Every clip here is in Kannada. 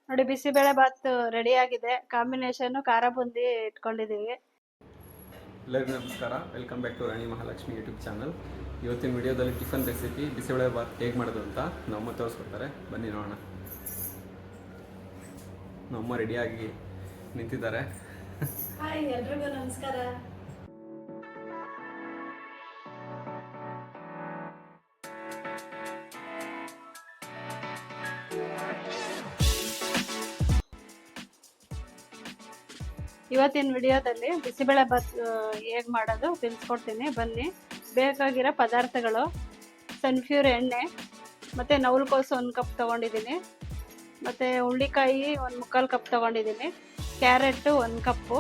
ನೋಡಿ ಬಿಸಿಬೇಳೆ ಬಾತ್ ರೆಡಿ ಆಗಿದೆ. ಕಾಂಬಿನೇಷನ್ ಖಾರ ಬುಂದಿ ಇಟ್ಕೊಂಡಿದ್ದೀವಿ. ಎಲ್ಲರಿಗೂ ನಮಸ್ಕಾರ. Welcome back to Rani Mahalakshmi YouTube channel. ಇವತ್ತಿನ ವಿಡಿಯೋದಲ್ಲಿ ಟಿಫನ್ ರೆಸಿಪಿ ಬಿಸಿಬೇಳೆ ಬಾತ್ ಹೇಗೆ ಮಾಡೋದು ಅಂತ ನಮ್ಮಮ್ಮ ತೋರಿಸ್ಕೊಡ್ತಾರೆ. ಬನ್ನಿ ನೋಡೋಣ. ನಮ್ಮಮ್ಮ ರೆಡಿಯಾಗಿ ನಿಂತಿದ್ದಾರೆ. ಹಾಯ್, ಎಲ್ರಿಗೂ ನಮಸ್ಕಾರ. ಇವತ್ತಿನ ವಿಡಿಯೋದಲ್ಲಿ ಬಿಸಿಬೇಳೆ ಬಾತ್ ಹೇಗೆ ಮಾಡೋದು ತಿಳಿಸ್ಕೊಡ್ತೀನಿ. ಬನ್ನಿ. ಬೇಕಾಗಿರೋ ಪದಾರ್ಥಗಳು: ಸನ್ಫ್ಯೂರ್ ಎಣ್ಣೆ, ಮತ್ತು ನವಲಕೋಸು 1 ಕಪ್ ತೊಗೊಂಡಿದ್ದೀನಿ, ಮತ್ತು ಹುಳ್ಳಿಕಾಯಿ 1/4 ಕಪ್ ತೊಗೊಂಡಿದ್ದೀನಿ, ಕ್ಯಾರೆಟು 1 ಕಪ್ಪು,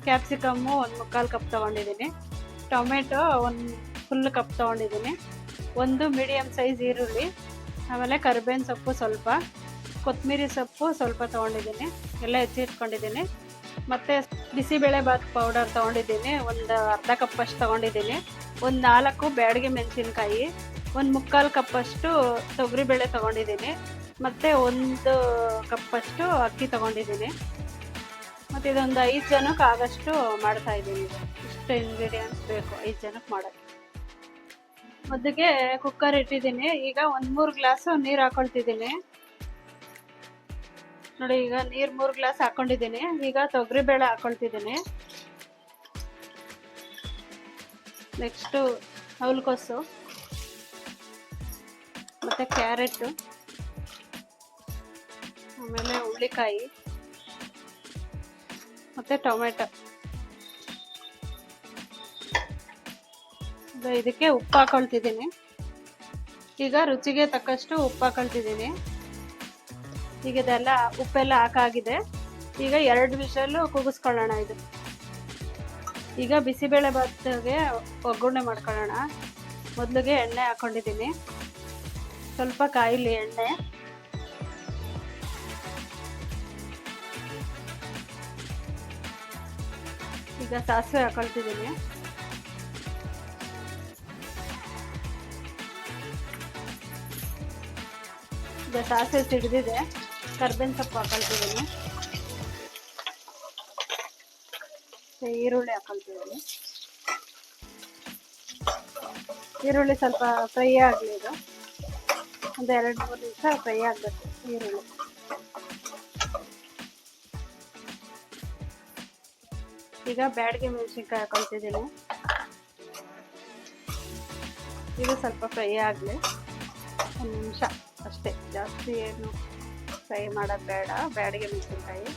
ಕ್ಯಾಪ್ಸಿಕಮ್ಮು 1/4 ಕಪ್ ತೊಗೊಂಡಿದ್ದೀನಿ, ಟೊಮೆಟೊ 1 ಫುಲ್ ಕಪ್ ತೊಗೊಂಡಿದ್ದೀನಿ, 1 ಮೀಡಿಯಮ್ ಸೈಜ್ ಈರುಳ್ಳಿ, ಆಮೇಲೆ ಕರಿಬೇವಿನ ಸೊಪ್ಪು ಸ್ವಲ್ಪ, ಕೊತ್ತಂಬರಿ ಸೊಪ್ಪು ಸ್ವಲ್ಪ ತೊಗೊಂಡಿದ್ದೀನಿ, ಎಲ್ಲ ಹೆಚ್ಚಿಟ್ಕೊಂಡಿದ್ದೀನಿ. ಮತ್ತು ಬಿಸಿಬೇಳೆ ಬಾತ್ ಪೌಡರ್ ತೊಗೊಂಡಿದ್ದೀನಿ, ಒಂದು ಅರ್ಧ ಕಪ್ಪಷ್ಟು ತೊಗೊಂಡಿದ್ದೀನಿ, ಒಂದು 4 ಬ್ಯಾಡಗಿ ಮೆಣಸಿನ್ಕಾಯಿ, 1/4 ಕಪ್ಪಷ್ಟು ತೊಗರಿಬೇಳೆ ತೊಗೊಂಡಿದ್ದೀನಿ, ಮತ್ತು 1 ಕಪ್ಪಷ್ಟು ಅಕ್ಕಿ ತೊಗೊಂಡಿದ್ದೀನಿ. ಮತ್ತು ಇದೊಂದು 5 ಜನಕ್ಕೆ ಆಗಷ್ಟು ಮಾಡ್ತಾಯಿದ್ದೀನಿ. ಇಷ್ಟು ಇಂಗ್ರೀಡಿಯೆಂಟ್ಸ್ ಬೇಕು 5 ಜನಕ್ಕೆ ಮಾಡೋಕ್ಕೆ. ಮೊದಲಿಗೆ ಕುಕ್ಕರ್ ಇಟ್ಟಿದ್ದೀನಿ. ಈಗ 1-3 ಗ್ಲಾಸು ನೀರು ಹಾಕೊಳ್ತಿದ್ದೀನಿ. ನೋಡಿ, ಈಗ ನೀರು 3 ಗ್ಲಾಸ್ ಹಾಕೊಂಡಿದ್ದೀನಿ. ಈಗ ತೊಗರಿಬೇಳೆ ಹಾಕೊಳ್ತಿದ್ದೀನಿ. ನೆಕ್ಸ್ಟು ನವಲಕೋಸು, ಮತ್ತು ಕ್ಯಾರೆಟು, ಆಮೇಲೆ ಹುಳ್ಳಿಕಾಯಿ, ಮತ್ತು ಟೊಮೆಟೊ. ಇದಕ್ಕೆ ಉಪ್ಪು ಹಾಕೊಳ್ತಿದ್ದೀನಿ. ಈಗ ರುಚಿಗೆ ತಕ್ಕಷ್ಟು ಉಪ್ಪು ಹಾಕೊಳ್ತಿದ್ದೀನಿ. ಈಗ ಇದೆಲ್ಲ ಉಪ್ಪೆಲ್ಲ ಹಾಕಾಗಿದೆ. ಈಗ 2 ವಿಷಲು ಕೂಗಿಸ್ಕೊಳ್ಳೋಣ. ಇದು ಈಗ ಬಿಸಿಬೇಳೆ ಬಾತ್ಗೆ ಒಗ್ಗರಣೆ ಮಾಡ್ಕೊಳ್ಳೋಣ. ಮೊದಲಿಗೆ ಎಣ್ಣೆ ಹಾಕ್ಕೊಂಡಿದ್ದೀನಿ. ಸ್ವಲ್ಪ ಕಾಯಿಲಿ ಎಣ್ಣೆ. ಈಗ ಸಾಸಿವೆ ಹಾಕೊಳ್ತಿದ್ದೀನಿ. ಈಗ ಸಾಸಿವೆ ಸಿಡಿದಿದೆ. ಕರ್ಬೇವಿನ ಸೊಪ್ಪು ಹಾಕೊಳ್ತಿದ್ದೀನಿ. ಈರುಳ್ಳಿ ಹಾಕೊಳ್ತಿದ್ದೀನಿ. ಈರುಳ್ಳಿ ಸ್ವಲ್ಪ ಫ್ರೈ ಆಗಲಿ. ಇದು ಒಂದು 2-3 ನಿಮಿಷ ಫ್ರೈ ಆಗಬೇಕು ಈರುಳ್ಳಿ. ಈಗ ಬ್ಯಾಡಗಿ ಮೆಣಸಿನ್ಕಾಯಿ ಹಾಕೊಳ್ತಿದ್ದೀನಿ. ಇದು ಸ್ವಲ್ಪ ಫ್ರೈ ಆಗಲಿ, 1 ನಿಮಿಷ ಅಷ್ಟೇ, ಜಾಸ್ತಿ ಏನು ಫ್ರೈ ಮಾಡೋದು ಬೇಡ. ಬ್ಯಾಡಗಿ ಮೆಣಸಿನ್ಕಾಯಿ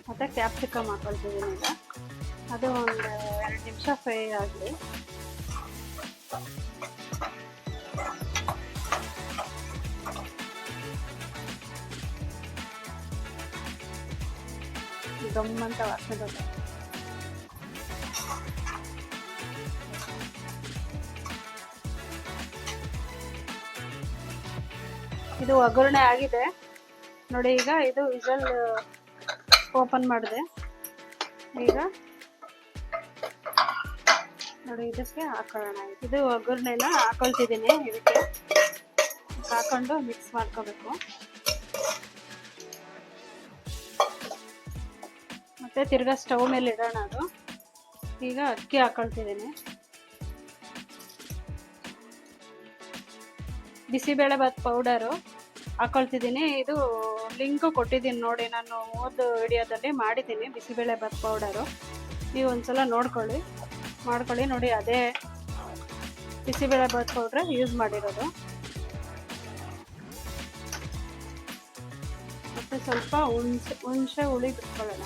ಮತ್ತು ಕ್ಯಾಪ್ಸಿಕಮ್ ಹಾಕೊಳ್ತಿದ್ದೀನಿ. ಈಗ ಅದು ಒಂದು 2 ನಿಮಿಷ ಫ್ರೈ ಆಗಲಿ. ಗಮ್ಮಂತ ವಾಸನೆ ಬರುತ್ತೆ. ಇದು ಒಗ್ಗರಣೆ ಆಗಿದೆ ನೋಡಿ. ಈಗ ಇದು ವಿಷಲ್ ಓಪನ್ ಮಾಡಿದೆ. ಈಗ ನೋಡಿ, ಇದಕ್ಕೆ ಹಾಕೊಳ್ಳೋಣ. ಇದು ಒಗ್ಗರಣೆನ ಹಾಕೊಳ್ತಿದ್ದೀನಿ. ಇದಕ್ಕೆ ಹಾಕೊಂಡು ಮಿಕ್ಸ್ ಮಾಡ್ಕೋಬೇಕು. ಮತ್ತೆ ತಿರ್ಗಾ ಸ್ಟವ್ ಮೇಲೆ ಇಡೋಣ ಅದು. ಈಗ ಅಕ್ಕಿ ಹಾಕೊಳ್ತಿದ್ದೀನಿ. ಬಿಸಿಬೇಳೆ ಬಾತ್ ಪೌಡರು ಹಾಕೊಳ್ತಿದ್ದೀನಿ. ಇದು ಲಿಂಕು ಕೊಟ್ಟಿದ್ದೀನಿ ನೋಡಿ, ನಾನು ಹೋದ ವಿಡಿಯೋದಲ್ಲಿ ಮಾಡಿದ್ದೀನಿ ಬಿಸಿಬೇಳೆ ಬಾತ್ ಪೌಡರು. ನೀವು ಒಂದ್ಸಲ ಮಾಡ್ಕೊಳ್ಳಿ. ನೋಡಿ, ಅದೇ ಬಿಸಿಬೇಳೆ ಬಾತ್ ಪೌಡ್ರೆ ಯೂಸ್ ಮಾಡಿರೋದು. ಮತ್ತು ಸ್ವಲ್ಪ ಹುಣಸೆ ಹುಳಿ ಬಿಟ್ಕೊಳ್ಳೋಣ.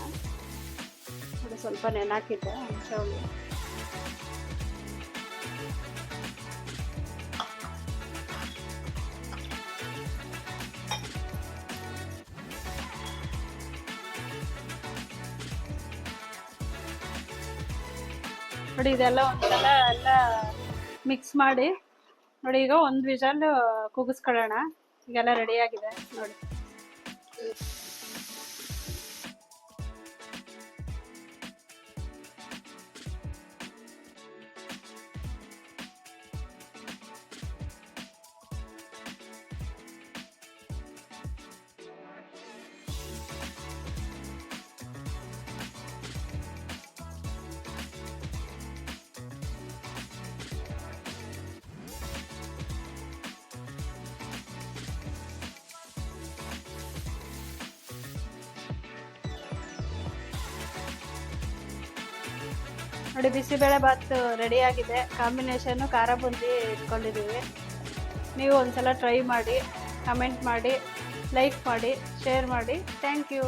ನೋಡಿ, ಸ್ವಲ್ಪ ನೆನಾಕಿದ್ದೆ ಹುಣಸೆ ಹುಳಿ. ನೋಡಿ, ಇದೆಲ್ಲ ಒಂದ್ಸಲ ಎಲ್ಲ ಮಿಕ್ಸ್ ಮಾಡಿ ನೋಡಿ. ಈಗ 1 ವಿಷಲ್ ಕೂಗಿಸ್ಕೊಳ್ಳೋಣ. ಈಗೆಲ್ಲ ರೆಡಿಯಾಗಿದೆ ನೋಡಿ. ನೋಡಿ ಬಿಸಿಬೇಳೆ ಬಾತ್ ರೆಡಿಯಾಗಿದೆ. ಕಾಂಬಿನೇಷನ್ನು ಖಾರ ಬುಂದಿ ಇಟ್ಕೊಂಡಿದ್ದೀವಿ. ನೀವು ಒಂದ್ಸಲ ಟ್ರೈ ಮಾಡಿ, ಕಮೆಂಟ್ ಮಾಡಿ, ಲೈಕ್ ಮಾಡಿ, ಶೇರ್ ಮಾಡಿ. Thank you.